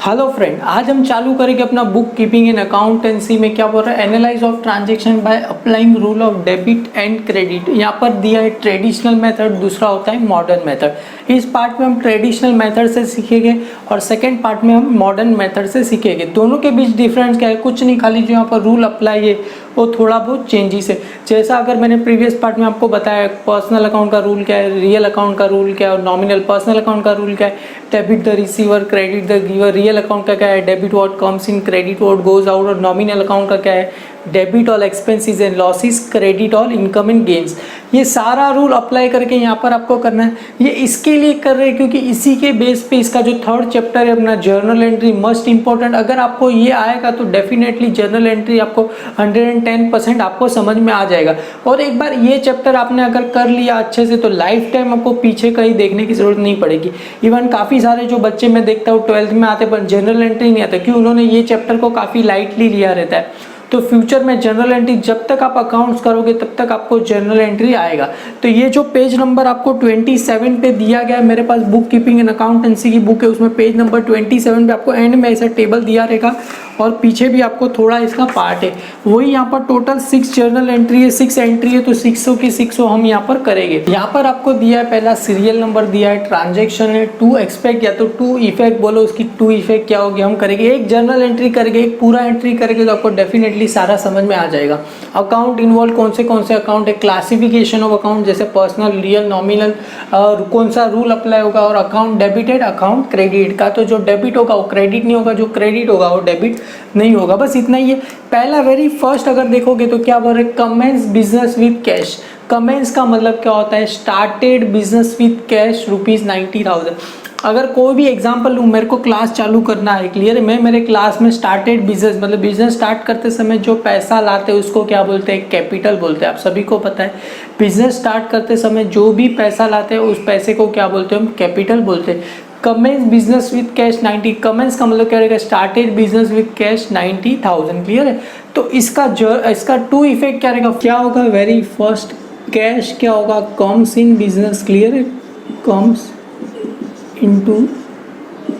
Hello friend, आज हम चालू करेंगे अपना बुक कीपिंग इन अकाउंटेंसी में क्या बोल रहा है, analyse of transaction by applying rule of debit and credit. यहाँ पर दिया है ट्रेडिशनल मेथड, दूसरा होता है मॉडर्न मेथड। इस पार्ट में हम ट्रेडिशनल मेथड से सीखेंगे और सेकेंड पार्ट में हम मॉडर्न मेथड से सीखेंगे। दोनों के बीच डिफरेंस क्या है, कुछ नहीं, खाली जो यहाँ पर रूल अप्लाई है वो थोड़ा बहुत चेंजेस है। जैसा अगर मैंने प्रीवियस पार्ट में आपको बताया पर्सनल अकाउंट का रूल क्या है, रियल अकाउंट का रूल क्या है और नॉमिनल पर्सनल अकाउंट का रूल क्या है, debit the receiver, credit the giver. Real account का क्या है, debit what comes in, credit what goes out. और नॉमिनल अकाउंट का क्या है, debit all expenses and losses, credit all income and gains. ये सारा रूल अप्लाई करके यहाँ पर आपको करना है। ये इसके लिए कर रहे हैं क्योंकि इसी के बेस पे इसका जो थर्ड चैप्टर है अपना जर्नल एंट्री मस्ट इंपॉर्टेंट। अगर आपको ये आएगा तो डेफिनेटली जर्नल एंट्री आपको 110% आपको समझ में आ जाएगा। और एक बार ये चैप्टर आपने अगर कर लिया अच्छे से तो लाइफ टाइम आपको पीछे कहीं देखने की जरूरत नहीं पड़ेगी। इवन काफ़ी सारे जो बच्चे मैं देखता हूँ 12th में आते पर जर्नल एंट्री नहीं आता क्योंकि उन्होंने ये चैप्टर को काफ़ी लाइटली लिया रहता है। तो फ्यूचर में जनरल एंट्री जब तक आप अकाउंट्स करोगे तब तक आपको जनरल एंट्री आएगा। तो ये जो पेज नंबर आपको 27 पे दिया गया है, मेरे पास बुक कीपिंग एंड अकाउंटेंसी की बुक है, उसमें पेज नंबर 27 पे आपको एंड में ऐसा टेबल दिया रहेगा और पीछे भी आपको थोड़ा इसका पार्ट है। वही यहाँ पर टोटल 6 जर्नल एंट्री है, 6 एंट्री है, तो 600 की 600 हम यहाँ पर करेंगे। यहाँ पर आपको दिया है पहला सीरियल नंबर दिया है, ट्रांजेक्शन है, 2 एक्सपेक्ट या तो 2 इफेक्ट बोलो, उसकी 2 इफेक्ट क्या होगी हम करेंगे। एक जर्नल एंट्री करेंगे, एक पूरा एंट्री करेंगे तो आपको डेफिनेटली सारा समझ में आ जाएगा। अकाउंट इन्वॉल्व कौन से अकाउंट है, क्लासिफिकेशन ऑफ अकाउंट जैसे पर्सनल, रियल, नॉमिनल, कौन सा रूल अप्लाई होगा, और अकाउंट डेबिटेड, अकाउंट क्रेडिट का। तो जो डेबिट होगा वो क्रेडिट नहीं होगा, जो क्रेडिट होगा वो डेबिट नहीं होगा। बस इतना ही है। पहला वेरी फर्स्ट अगर देखोगे तो क्या बोल रहे, commences business with cash. Commences का मतलब क्या होता है, स्टार्टेड बिजनेस विद कैश ₹90,000। अगर कोई भी एग्जांपल लूँ, मेरे को क्लास चालू करना है, क्लियर है, मैं मेरे क्लास में स्टार्टेड बिजनेस मतलब बिजनेस स्टार्ट करते समय जो पैसा लाते हैं उसको क्या बोलते हैं, कैपिटल बोलते हैं। आप सभी को पता है बिजनेस स्टार्ट करते समय जो भी पैसा लाते हैं उस पैसे को क्या बोलते हैं, हम कैपिटल बोलते हैं। Commences business with cash 90, commences का मतलब क्या रहेगा, started business with cash 90,000, clear है। तो इसका 2 इफेक्ट क्या रहेगा, क्या होगा, वेरी फर्स्ट कैश क्या होगा, कम्स इन बिजनेस, क्लियर है, comes into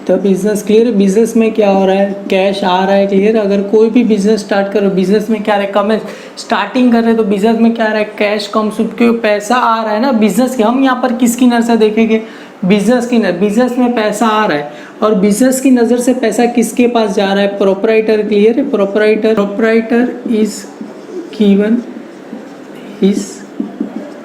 the business, clear है। बिजनेस में क्या हो रहा है, कैश आ रहा है, क्लियर। अगर कोई भी बिजनेस स्टार्ट करो, बिजनेस में क्या रहा है, कमेंस स्टार्टिंग कर रहे हैं तो बिजनेस में क्या रहा है, कैश कम्स, क्योंकि पैसा आ रहा है ना बिजनेस के। हम यहाँ पर किसकी नज़र से देखेंगे, बिजनेस की नज़र। बिजनेस में पैसा आ रहा है और बिजनेस की नज़र से पैसा किसके पास जा रहा है, प्रोपराइटर, क्लियर है। Proprietor is given his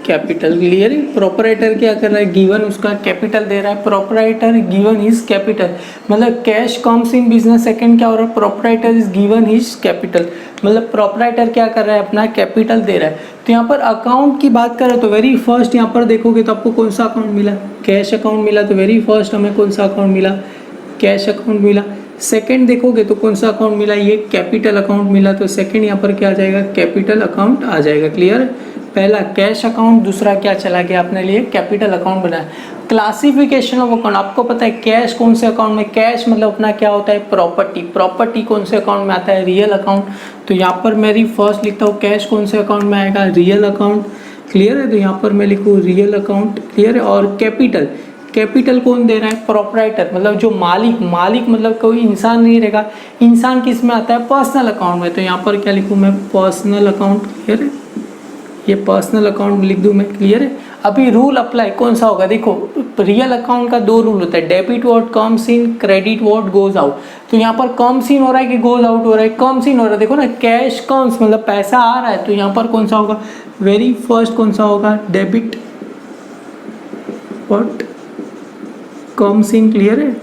capital, clear है। प्रोपराइटर क्या कर रहा है, गिवन उसका कैपिटल दे रहा है। प्रोपराइटर गिवन हिज कैपिटल मतलब cash comes in business, second क्या हो रहा है, proprietor is given his capital मतलब प्रोपराइटर क्या कर रहा है, अपना कैपिटल दे रहा है। तो यहाँ पर अकाउंट की बात करें तो वेरी फर्स्ट यहाँ पर देखोगे तो आपको कौन सा अकाउंट मिला, कैश अकाउंट मिला। तो वेरी फर्स्ट हमें कौन सा अकाउंट मिला, कैश अकाउंट मिला। सेकंड देखोगे तो कौन सा अकाउंट मिला, ये कैपिटल अकाउंट मिला। तो सेकंड यहाँ पर क्या आ जाएगा, कैपिटल अकाउंट आ जाएगा, क्लियर। पहला कैश अकाउंट, दूसरा क्या चला गया अपने लिए, कैपिटल अकाउंट बनाया। क्लासिफिकेशन ऑफ अकाउंट, आपको पता है कैश कौन से अकाउंट में, कैश मतलब अपना क्या होता है, प्रॉपर्टी। प्रॉपर्टी कौन से अकाउंट में आता है, रियल अकाउंट। तो यहाँ पर मेरी फर्स्ट लिखता हूँ कैश कौन से अकाउंट में आएगा, रियल अकाउंट, क्लियर है। तो यहाँ पर मैं लिखूँ रियल अकाउंट, क्लियर है। और कैपिटल, कैपिटल कौन दे रहा है, प्रोपराइटर मतलब जो मालिक मतलब कोई इंसान नहीं रहेगा। इंसान किस में आता है, पर्सनल अकाउंट में। तो यहाँ पर क्या लिखूँ मैं, पर्सनल अकाउंट, क्लियर है। ये पर्सनल अकाउंट लिख दूँ मैं, क्लियर है। अभी रूल अप्लाई कौन सा होगा, देखो रियल अकाउंट का 2 रूल होता है, debit what comes in, credit what goes out. तो यहाँ पर कम्स इन हो रहा है कि गोज आउट हो रहा है, कम्स इन हो रहा है। देखो ना, कैश कम्स मतलब पैसा आ रहा है, तो यहाँ पर कौन सा होगा, वेरी फर्स्ट कौन सा होगा, debit what comes in, clear है।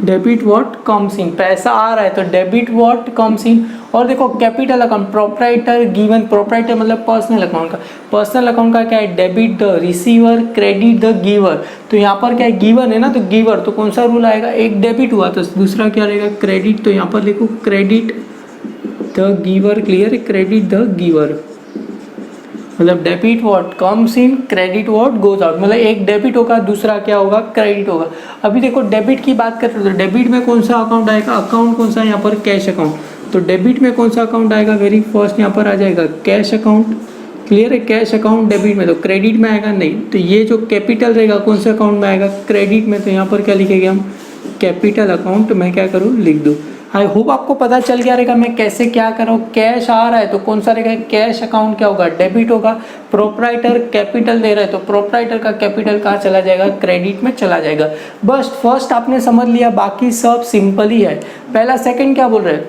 डेबिट व्हाट कम्स इन, पैसा आ रहा है तो डेबिट व्हाट कम्स इन। और देखो capital account, proprietor given, proprietor मतलब पर्सनल अकाउंट का। पर्सनल अकाउंट का क्या है, debit the receiver, credit the giver. तो यहाँ पर क्या है, गिवन है ना, तो गिवर, तो कौन सा रूल आएगा, एक डेबिट हुआ तो दूसरा क्या रहेगा, क्रेडिट। तो यहाँ पर लिखो क्रेडिट द गिवर, क्लियर है, क्रेडिट द गिवर मतलब debit what comes in, credit what goes out. मतलब एक डेबिट होगा, दूसरा क्या होगा, क्रेडिट होगा। अभी देखो डेबिट की बात करते हैं तो डेबिट में कौन सा अकाउंट आएगा, अकाउंट कौन सा, यहाँ पर कैश अकाउंट। तो डेबिट में कौन सा अकाउंट आएगा, वेरी फर्स्ट यहाँ पर आ जाएगा कैश अकाउंट, क्लियर है। कैश अकाउंट डेबिट में, तो क्रेडिट में आएगा नहीं। तो ये जो कैपिटल रहेगा कौन से अकाउंट में आएगा, क्रेडिट में। तो यहाँ पर क्या लिखेंगे हम, कैपिटल अकाउंट मैं क्या करूँ, लिख दूँ। आई होप आपको पता चल गया रहेगा मैं कैसे क्या कर रहा हूँ। कैश आ रहा है तो कौन सा रहेगा, कैश अकाउंट क्या होगा, डेबिट होगा। प्रोप्राइटर कैपिटल दे रहा है तो प्रोप्राइटर का कैपिटल कहाँ चला जाएगा, क्रेडिट में चला जाएगा। बस फर्स्ट आपने समझ लिया, बाकी सब सिंपल ही है। पहला सेकंड क्या बोल रहे हैं,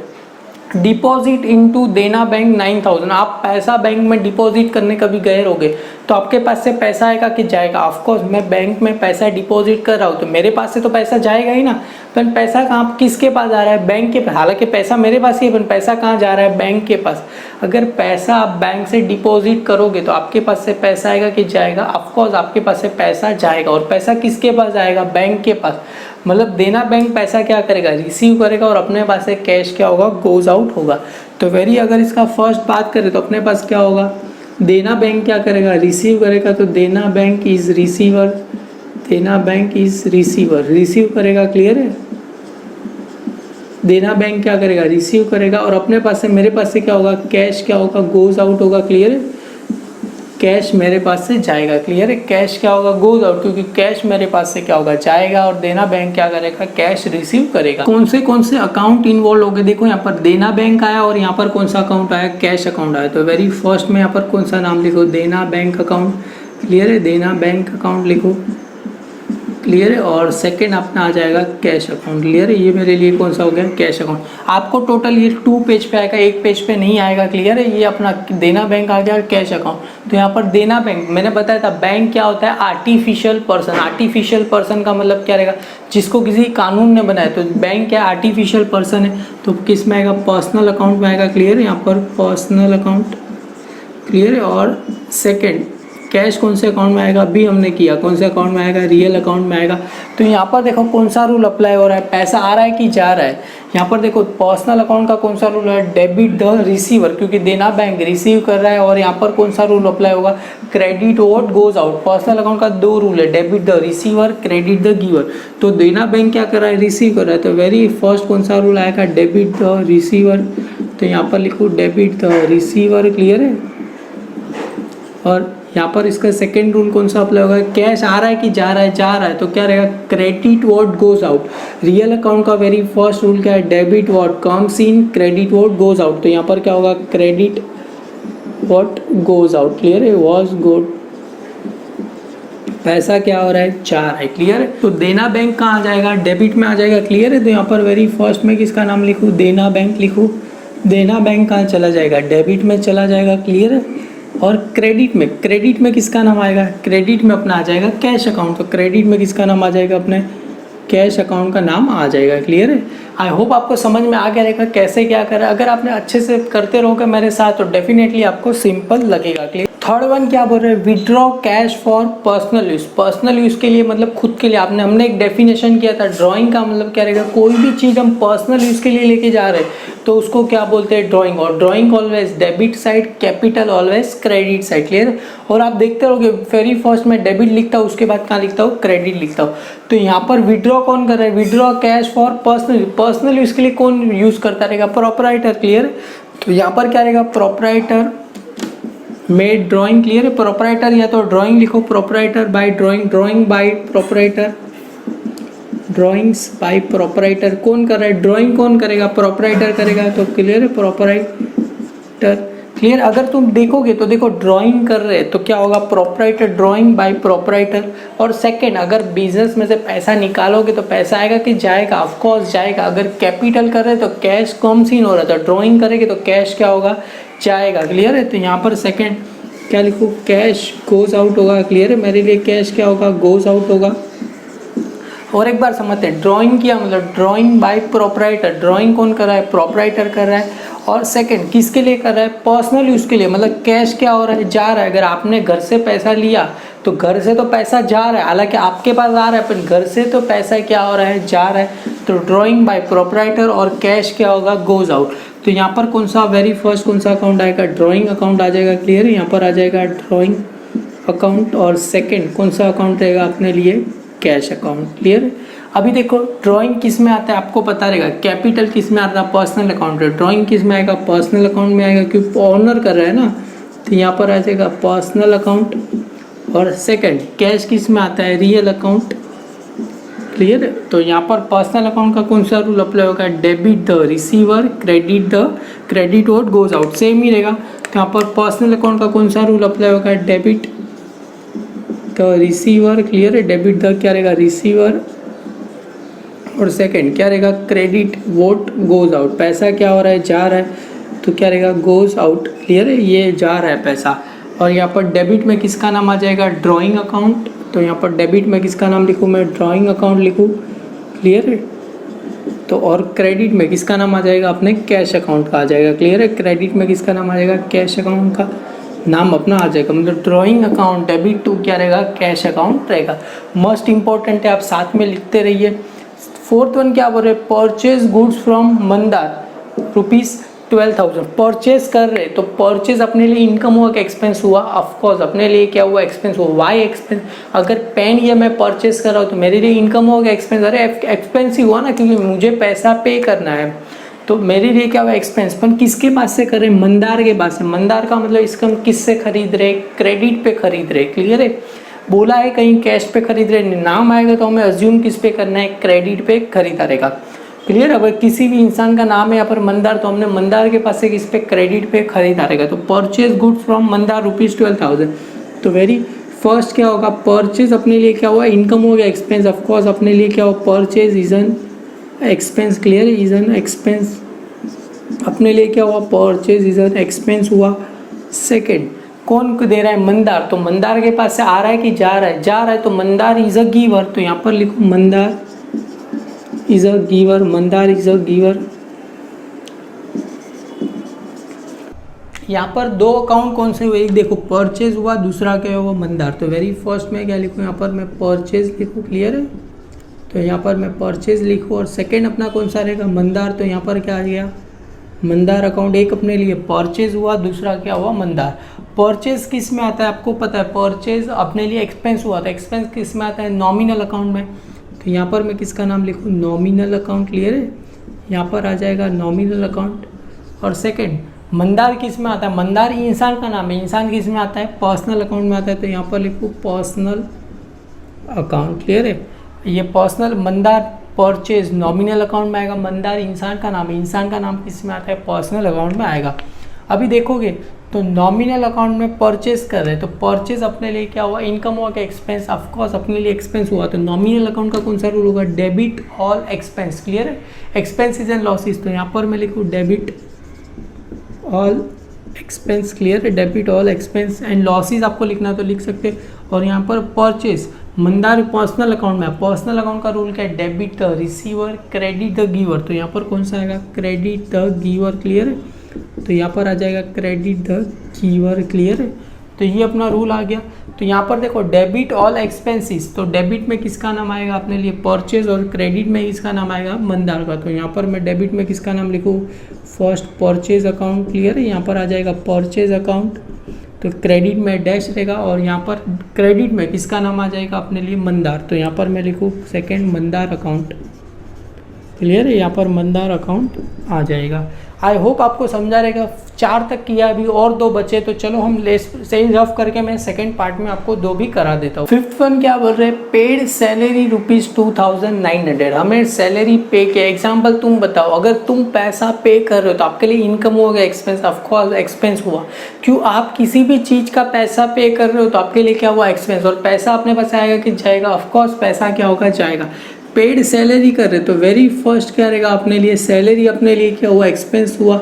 डिपॉजिट इनटू देना बैंक 9000। आप पैसा बैंक में डिपॉजिट करने कभी गए रहोगे तो आपके पास से पैसा आएगा कि जाएगा। ऑफकोर्स मैं बैंक में पैसा डिपॉजिट कर रहा हूँ तो मेरे पास से तो पैसा जाएगा ही ना। पर पैसा कहाँ, किसके पास आ रहा है, बैंक के पास। हालांकि पैसा मेरे पास ही है पर पैसा कहाँ जा रहा है, बैंक के पास। अगर पैसा आप बैंक से डिपॉजिट करोगे तो आपके पास से पैसा आएगा कि जाएगा, ऑफकोर्स आपके पास से पैसा जाएगा। और पैसा किसके पास आएगा, बैंक के पास। मतलब देना बैंक पैसा क्या करेगा, रिसीव करेगा और अपने पास से कैश क्या होगा, गोज आउट होगा। तो वेरी अगर इसका फर्स्ट बात करें तो अपने पास क्या होगा, देना बैंक क्या करेगा, रिसीव करेगा। तो देना बैंक इज रिसीवर, देना बैंक इज रिसीवर, रिसीव करेगा, क्लियर है। देना बैंक क्या करेगा, रिसीव करेगा और अपने पास से मेरे पास से क्या होगा, कैश क्या होगा, गोज आउट होगा, क्लियर है। कैश मेरे पास से जाएगा, क्लियर है। कैश क्या होगा, गोज आउट, क्योंकि कैश मेरे पास से क्या होगा, जाएगा। और देना बैंक क्या करेगा, कैश रिसीव करेगा। कौन से अकाउंट इन्वॉल्व हो गए, देखो यहाँ पर देना बैंक आया और यहाँ पर कौन सा अकाउंट आया, कैश अकाउंट आया। तो वेरी फर्स्ट में यहाँ पर कौन सा नाम लिखो, देना बैंक अकाउंट, क्लियर है। देना बैंक अकाउंट लिखो, क्लियर है। और सेकंड अपना आ जाएगा कैश अकाउंट, क्लियर है। ये मेरे लिए कौन सा हो गया, कैश अकाउंट। आपको टोटल ये 2 पेज पे आएगा, 1 पेज पे नहीं आएगा, क्लियर है। ये अपना देना बैंक आ गया और कैश अकाउंट। तो यहाँ पर देना बैंक मैंने बताया था, बैंक क्या होता है, आर्टिफिशियल पर्सन। आर्टिफिशियल पर्सन का मतलब क्या रहेगा, जिसको किसी कानून ने बनाया। तो बैंक क्या आर्टिफिशियल पर्सन है, तो किस में आएगा, पर्सनल अकाउंट में आएगा, क्लियर है। यहाँ पर पर्सनल अकाउंट, क्लियर है। और सेकेंड कैश कौन से अकाउंट में आएगा, अभी हमने किया, कौन से अकाउंट में आएगा, रियल अकाउंट में आएगा। तो यहाँ पर देखो कौन सा रूल अप्लाई हो रहा है, पैसा आ रहा है कि जा रहा है। यहाँ पर देखो पर्सनल अकाउंट का कौन सा रूल है, डेबिट द रिसीवर, क्योंकि देना बैंक रिसीव कर रहा है। और यहाँ पर कौन सा रूल अप्लाई होगा, credit what goes out. Personal account का 2 रूल है, debit the receiver, credit the giver. तो देना बैंक क्या कर रहा है, रिसीव कर रहा है। तो वेरी फर्स्ट कौन सा रूल आएगा, डेबिट द रिसीवर। तो यहाँ पर लिखो डेबिट द रिसीवर, क्लियर है। और यहाँ पर इसका सेकेंड रूल कौन सा अप्लाई होगा, कैश आ रहा है कि जा रहा है, जा रहा है। तो क्या रहेगा, credit what goes out. Real account का वेरी फर्स्ट रूल क्या है, debit what comes in, credit what goes out. तो यहाँ पर क्या होगा, credit what goes out, clear है। वॉज गुड, पैसा क्या हो रहा है, जा रहा है, क्लियर है। तो देना बैंक कहाँ आ जाएगा, डेबिट में आ जाएगा, क्लियर है। तो यहाँ पर वेरी फर्स्ट में किसका नाम लिखूँ, देना बैंक लिखूँ। देना बैंक कहाँ चला जाएगा, डेबिट में चला जाएगा, क्लियर है। और क्रेडिट में किसका नाम आएगा, क्रेडिट में अपना आ जाएगा कैश अकाउंट। तो क्रेडिट में किसका नाम आ जाएगा, अपने कैश अकाउंट का नाम आ जाएगा, क्लियर है। आई होप आपको समझ में आ गया रहेगा कैसे क्या करें। अगर आपने अच्छे से करते रहोगे मेरे साथ तो डेफिनेटली आपको सिंपल लगेगा, क्लियर। थर्ड वन क्या बोल रहे हैं, withdraw cash for personal use. Personal use के लिए मतलब खुद के लिए। हमने एक डेफिनेशन किया था, ड्राइंग का मतलब क्या रहेगा, कोई भी चीज़ हम पर्सनल यूज के लिए लेके जा रहे हैं तो उसको क्या बोलते हैं, ड्राइंग। और drawing always debit side, capital always credit side, clear. और आप देखते रहोगे वेरी फर्स्ट में डेबिट लिखता हूँ, उसके बाद कहाँ लिखता हूँ, क्रेडिट लिखता हूँ। तो यहाँ पर विड्रॉ कौन कर रहा है, withdraw cash for personal use के लिए कौन यूज करता रहेगा, प्रोपराइटर, क्लियर। तो यहाँ पर क्या रहेगा, प्रोपराइटर मेड ड्राइंग, क्लियर है। प्रोपराइटर या तो ड्राइंग लिखो, proprietor by drawing, drawing by proprietor, drawings by proprietor. कौन कर रहा है, ड्राइंग कौन करेगा, प्रोपराइटर करेगा। तो क्लियर है, प्रोपराइटर, क्लियर। अगर तुम देखोगे तो देखो ड्राइंग कर रहे हैं तो क्या होगा, प्रोपराइटर, ड्राइंग बाय प्रोपराइटर। और सेकंड अगर बिजनेस में से पैसा निकालोगे तो पैसा आएगा कि जाएगा, ऑफ कोर्स जाएगा। अगर कैपिटल कर रहे हैं तो कैश कम सीन हो रहा था, ड्राइंग करेंगे तो कैश क्या होगा, जाएगा, क्लियर है। तो यहाँ पर सेकंड क्या लिखूँ, कैश गोज आउट होगा, क्लियर है। मेरे लिए कैश क्या होगा, गोज आउट होगा। और एक बार समझते हैं, ड्राइंग किया मतलब ड्राइंग बाय प्रोपराइटर। ड्राइंग कौन कर रहा है, प्रोपराइटर कर रहा है। और सेकंड किसके लिए कर रहा है, पर्सनल यूज़ के लिए। मतलब कैश क्या हो रहा है, जा रहा है। अगर आपने घर से पैसा लिया तो घर से तो पैसा जा रहा है, हालांकि आपके पास आ रहा है पर घर से तो पैसा क्या हो रहा है, जा रहा है। तो ड्राइंग बाय प्रोपराइटर और कैश क्या होगा, गोज आउट। तो यहाँ पर कौन सा वेरी फर्स्ट कौन सा अकाउंट आएगा, ड्राइंग अकाउंट आ जाएगा, क्लियर है। यहाँ पर आ जाएगा ड्राइंग अकाउंट। और सेकेंड कौन सा अकाउंट रहेगा अपने लिए, कैश अकाउंट, क्लियर है। अभी देखो ड्राइंग किस में आता है आपको पता रहेगा, कैपिटल किस में आता है, पर्सनल अकाउंट है। ड्राइंग किस में आएगा, पर्सनल अकाउंट में आएगा, क्योंकि ऑनर कर रहा है ना। तो यहाँ पर आ जाएगा पर्सनल अकाउंट। और सेकंड कैश किस में आता है, रियल अकाउंट, क्लियर है। तो यहाँ पर पर्सनल अकाउंट का कौन सा रूल अप्लाई होगा, debit the receiver, credit what goes out, same ही रहेगा। तो यहाँ पर पर्सनल अकाउंट का कौन सा रूल अप्लाई होगा, डेबिट द रिसीवर, क्लियर है, डेबिट द क्या रहेगा रिसीवर, और सेकंड क्या रहेगा क्रेडिट व्हाट गोज आउट, पैसा क्या हो रहा है जा रहा है, तो क्या रहेगा गोज आउट, क्लियर है, ये जा रहा है पैसा। और यहाँ पर डेबिट में किसका नाम आ जाएगा, ड्राइंग अकाउंट, तो यहाँ पर डेबिट में किसका नाम लिखूँ मैं, ड्राइंग अकाउंट लिखूँ, क्लियर है। तो और क्रेडिट में किसका नाम आ जाएगा, अपने कैश अकाउंट का आ जाएगा, क्लियर है, क्रेडिट में किसका नाम आ जाएगा, कैश अकाउंट का नाम अपना आ जाएगा, मतलब ड्राइंग अकाउंट डेबिट टू क्या रहेगा, कैश अकाउंट रहेगा। मोस्ट इंपॉर्टेंट है, आप साथ में लिखते रहिए। फोर्थ वन क्या बोल रहे, purchase goods from Mandar ₹12,000, purchase कर रहे, तो परचेज अपने लिए इनकम हुआ कि एक्सपेंस हुआ, ऑफकोर्स अपने लिए क्या हुआ, एक्सपेंस हुआ। वाई एक्सपेंस, अगर पेन ये मैं परचेज कर रहा हूँ तो मेरे लिए इनकम होगा एक्सपेंस, अरे एक्सपेंस ही हुआ ना, क्योंकि मुझे पैसा पे करना है, तो मेरे लिए क्या हुआ एक्सपेंस। पर किसके पास से कर रहे, मंदार के पास से, मंदार का मतलब इसका हम किससे खरीद रहे, क्रेडिट पे खरीद रहे, क्लियर है। बोला है कहीं कैश पे खरीद रहे, नाम आएगा तो हमें अज्यूम किस पे करना है, क्रेडिट पे खरीदा रहेगा, क्लियर। अगर किसी भी इंसान का नाम है यहाँ पर मंदार, तो हमने मंदार के पास से किस पे, क्रेडिट पे खरीदा रहेगा। तो परचेज गुड्स फ्रॉम मंदार ₹12,000, तो वेरी फर्स्ट क्या होगा, परचेज अपने लिए क्या हुआ, इनकम हो गया, एक्सपेंस ऑफकोर्स अपने लिए क्या हुआ, purchase is an expense, clear, is an expense, अपने लिए क्या हुआ, परचेज इज एन एक्सपेंस हुआ। सेकेंड कौन को दे रहा है, मंदार, तो मंदार के पास से आ रहा है कि जा रहा है, जा रहा है, तो मंदार इज अ गिवर, तो यहाँ पर लिखो Mandar is a giver, Mandar is a giver. यहाँ पर दो अकाउंट कौन से हुए, एक देखो परचेज हुआ, दूसरा क्या हुआ मंदार, तो वेरी फर्स्ट में क्या लिखूँ, यहाँ पर मैं परचेज लिखूँ, क्लियर है, तो यहाँ पर मैं परचेज लिखूँ, और सेकेंड अपना कौन सा रहेगा, मंदार, तो यहाँ पर क्या आ गया मंदार अकाउंट, एक अपने लिए परचेज हुआ, दूसरा क्या हुआ मंदार। परचेज किस में आता है आपको पता है, परचेज अपने लिए एक्सपेंस हुआ था, एक्सपेंस किस में आता है, नॉमिनल अकाउंट में, तो यहाँ पर मैं किसका नाम लिखूँ, नॉमिनल अकाउंट, क्लियर है, यहाँ पर आ जाएगा नॉमिनल अकाउंट। और सेकंड मंदार किस में आता है, मंदार इंसान का नाम है, इंसान किस में आता है, पर्सनल अकाउंट में आता है, तो यहाँ पर लिखूँ पर्सनल अकाउंट, क्लियर है। ये personal Mandar purchase nominal account में आएगा, मंदार इंसान का नाम है, इंसान का नाम किस में आता है, पर्सनल अकाउंट में आएगा। अभी देखोगे तो नॉमिनल अकाउंट में परचेज कर रहे हैं, तो परचेज अपने लिए क्या हुआ, इनकम हुआ कि एक्सपेंस, ऑफकोर्स अपने लिए एक्सपेंस हुआ, तो नॉमिनल अकाउंट का कौन सा रूल होगा, डेबिट ऑल एक्सपेंस, क्लियर है, एक्सपेंसेस एंड लॉसेस, तो यहाँ पर मैं लिखूँ डेबिट ऑल एक्सपेंस, क्लियर है, debit all expense and losses आपको लिखना तो लिख सकते। और यहाँ पर परचेज मंदार पर्सनल अकाउंट में, पर्सनल अकाउंट का रूल क्या है, debit the receiver, credit the giver, तो यहाँ पर कौन सा आएगा, क्रेडिट द गिवर, क्लियर है, तो यहाँ पर आ जाएगा क्रेडिट द गिवर, क्लियर है। तो ये अपना रूल आ गया। तो यहाँ पर देखो डेबिट ऑल एक्सपेंसेस, तो डेबिट में किसका नाम आएगा अपने लिए परचेज, और क्रेडिट में किसका नाम आएगा मंदार का, तो यहाँ पर मैं डेबिट में किसका नाम लिखूँ, फर्स्ट परचेज अकाउंट, क्लियर है, यहाँ पर आ जाएगा परचेज अकाउंट, तो क्रेडिट में डैश रहेगा, और यहाँ पर क्रेडिट में किसका नाम आ जाएगा अपने लिए मंदार, तो यहाँ पर मैं लिखूँ सेकेंड मंदार अकाउंट, क्लियर है, यहाँ पर मंदार अकाउंट आ जाएगा। आई होप आपको समझा रहेगा, 4 तक किया, अभी और 2 बचे, तो चलो हम सही रफ करके मैं सेकंड पार्ट में आपको 2 भी करा देता हूँ। फिफ्थ वन क्या बोल रहे हैं, पेड सैलरी ₹2,900, हमें सैलरी पे किया। एग्जाम्पल तुम बताओ, अगर तुम पैसा पे कर रहे हो तो आपके लिए इनकम होगा एक्सपेंस, ऑफकोर्स एक्सपेंस हुआ, क्यों, आप किसी भी चीज़ का पैसा पे कर रहे हो तो आपके लिए क्या हुआ एक्सपेंस, और पैसा अपने पास आएगा कि जाएगा, ऑफकोर्स पैसा क्या होगा जाएगा। पेड सैलरी कर रहे तो वेरी फर्स्ट क्या रहेगा अपने लिए, सैलरी अपने लिए क्या हुआ एक्सपेंस हुआ,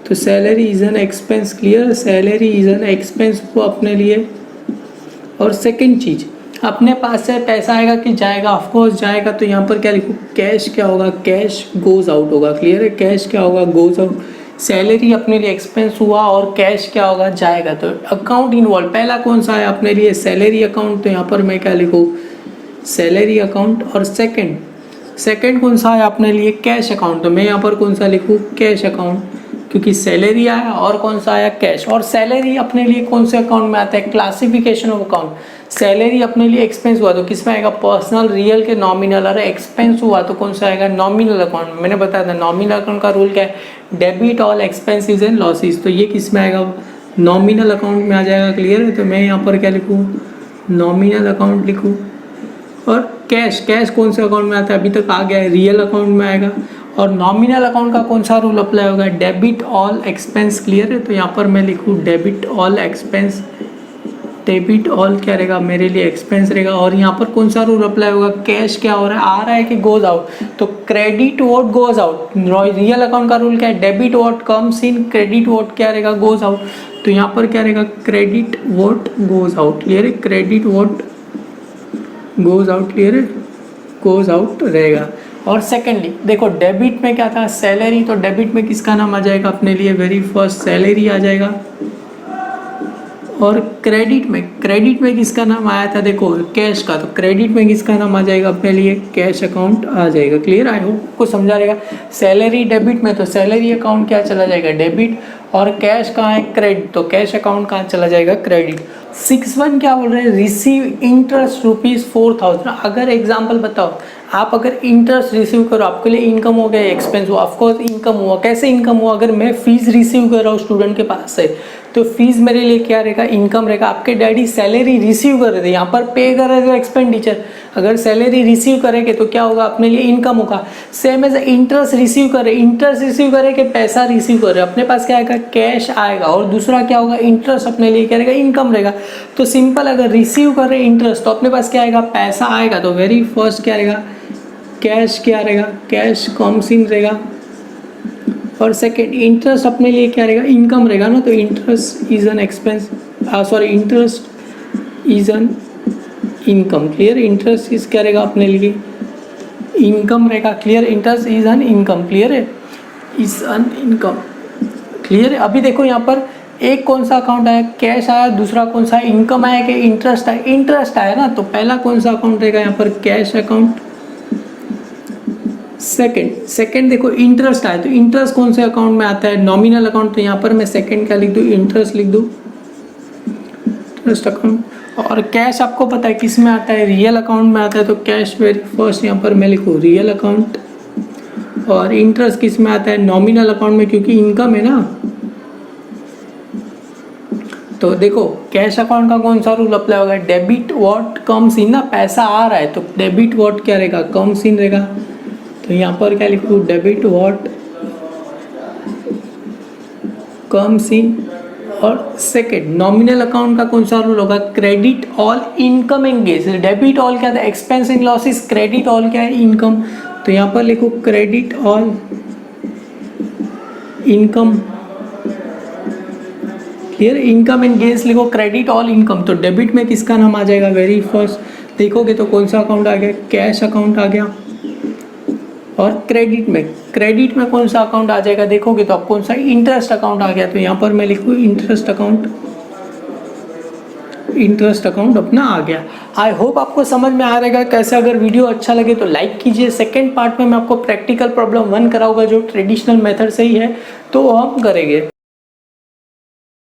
तो salary is an expense, clear, salary is an expense हुआ अपने लिए। और सेकंड चीज अपने पास से पैसा आएगा कि जाएगा, ऑफकोर्स जाएगा, तो यहाँ पर क्या लिखूँ, कैश क्या होगा, कैश गोज आउट होगा, क्लियर है, कैश क्या होगा गोज आउट। सैलरी अपने लिए एक्सपेंस हुआ और कैश क्या होगा जाएगा, तो अकाउंट इन्वॉल्व, पहला कौन सा है अपने लिए सैलरी अकाउंट, तो यहाँ पर मैं क्या लिखूँ सैलरी अकाउंट। और सेकंड कौन सा है अपने लिए कैश अकाउंट, तो मैं यहाँ पर कौन सा लिखूँ कैश अकाउंट, क्योंकि सैलरी आया और कौन सा आया कैश। और सैलरी अपने लिए कौन से अकाउंट में आता है, क्लासिफिकेशन ऑफ अकाउंट, सैलरी अपने लिए एक्सपेंस हुआ तो किस में आएगा पर्सनल, रियल के नॉमिनल, और एक्सपेंस हुआ तो कौन सा आएगा नॉमिनल अकाउंट। मैंने बताया था नॉमिनल अकाउंट का रूल क्या है, debit all expenses and losses, तो ये किस में आएगा नॉमिनल अकाउंट में आ जाएगा, क्लियर है। तो मैं यहाँ पर क्या लिखूँ नॉमिनल अकाउंट लिखूँ, और कैश, कैश कौन से अकाउंट में आता है, अभी तक आ गया है, रियल अकाउंट में आएगा। और नॉमिनल अकाउंट का कौन सा रूल अप्लाई होगा, डेबिट ऑल एक्सपेंस। क्लियर है, तो यहाँ पर मैं लिखूँ debit all expense, debit all क्या रहेगा मेरे लिए एक्सपेंस रहेगा। और यहाँ पर कौन सा रूल अप्लाई होगा, कैश क्या हो रहा है, आ रहा है कि गोज आउट, तो credit what goes out. Real account का रूल क्या है, debit what comes in, credit what क्या रहेगा गोज आउट। तो यहाँ पर क्या रहेगा, credit what goes out. Clear है, credit what goes out, clear है, गोज आउट रहेगा। और सेकेंडली देखो डेबिट में क्या था, सैलरी, तो डेबिट में किसका नाम आ जाएगा अपने लिए, वेरी फर्स्ट सैलरी आ जाएगा। और क्रेडिट में किसका नाम आया था, देखो कैश का, तो क्रेडिट में किसका नाम आ जाएगा अपने लिए, कैश अकाउंट आ जाएगा। क्लियर, आई होप को समझा रहेगा। सैलरी डेबिट में, तो सैलरी अकाउंट क्या चला जाएगा, डेबिट। और कैश कहाँ है, क्रेडिट, तो कैश अकाउंट कहाँ चला जाएगा, क्रेडिट। 6.1 क्या बोल रहे हैं, रिसीव इंटरेस्ट ₹4,000। अगर एग्जाम्पल बताओ, आप अगर इंटरेस्ट रिसीव करो, आपके लिए इनकम हो गया, एक्सपेंस हुआ, ऑफकोर्स इनकम हुआ। कैसे इनकम हुआ, अगर मैं फीस रिसीव कर रहा हूँ स्टूडेंट के पास से, तो फीस मेरे लिए क्या रहेगा, इनकम रहेगा। आपके डैडी सैलरी रिसीव कर रहे थे, यहाँ पर पे कर रहे थे एक्सपेंडिचर, अगर सैलरी रिसीव करेंगे तो क्या होगा, अपने लिए इनकम होगा। सेम एज इंटरेस्ट रिसीव करे, इंटरेस्ट रिसीव करे कि पैसा रिसीव करे, अपने पास क्या आएगा, कैश आएगा। और दूसरा क्या होगा, इंटरेस्ट अपने लिए क्या रहेगा, इनकम रहेगा। तो सिंपल, अगर रिसीव कर रहे इंटरेस्ट तो अपने पास क्या आएगा, पैसा आएगा। तो वेरी फर्स्ट क्या रहेगा, कैश क्या रहेगा, कैश कम्स इन रहेगा। और सेकेंड इंटरेस्ट अपने लिए क्या रहेगा, इनकम रहेगा ना, तो interest is an expense, sorry interest is an income. Clear, interest is क्या रहेगा अपने लिए, इनकम रहेगा। Clear, interest is an income, clear है, इज एन इनकम। क्लियर है। अभी देखो यहाँ पर एक कौन सा अकाउंट आया, कैश आया, दूसरा कौन सा इनकम आया कि इंटरेस्ट आया, इंटरेस्ट आया ना, तो पहला कौन सा अकाउंट रहेगा यहाँ पर, कैश अकाउंट। सेकंड देखो इंटरेस्ट आया, तो इंटरेस्ट कौन से अकाउंट में आता है, नॉमिनल अकाउंट, तो यहाँ पर मैं सेकंड क्या लिख दूँ, इंटरेस्ट लिख दूँ, इंटरेस्ट अकाउंट। और कैश आपको पता है किस में आता है, रियल अकाउंट में आता है, तो कैश वेरी फर्स्ट यहाँ पर मैं लिखूँ रियल अकाउंट। और इंटरेस्ट किस में आता है, नॉमिनल अकाउंट में, क्योंकि इनकम है ना। तो देखो कैश अकाउंट का कौन सा रूल अप्लाई होगा, डेबिट व्हाट कम्स इन ना, पैसा आ रहा है, तो डेबिट व्हाट क्या रहेगा, कम्स इन रहेगा। तो यहाँ पर क्या लिखूँ, डेबिट व्हाट कम्स इन। और सेकेंड नॉमिनल अकाउंट का कौन सा रूल होगा, credit all income and gains. Debit all क्या था, expense and losses, credit all क्या है, इनकम। तो यहाँ पर लिखो credit all income. Clear, income and gains लिखो, क्रेडिट ऑल इनकम। तो डेबिट में किसका नाम आ जाएगा, वेरी फर्स्ट देखोगे तो कौन सा अकाउंट आ गया, कैश अकाउंट आ गया। और क्रेडिट में कौन सा अकाउंट आ जाएगा, देखोगे तो आप कौन सा, इंटरेस्ट अकाउंट आ गया। तो यहाँ पर मैं लिखूँ इंटरेस्ट अकाउंट, इंटरेस्ट अकाउंट अपना आ गया। आई होप आपको समझ में आ रहेगा कैसे। अगर वीडियो अच्छा लगे तो लाइक कीजिए। सेकंड पार्ट में मैं आपको प्रैक्टिकल प्रॉब्लम 1 कराऊंगा जो ट्रेडिशनल मेथड से ही है, तो वो हम करेंगे।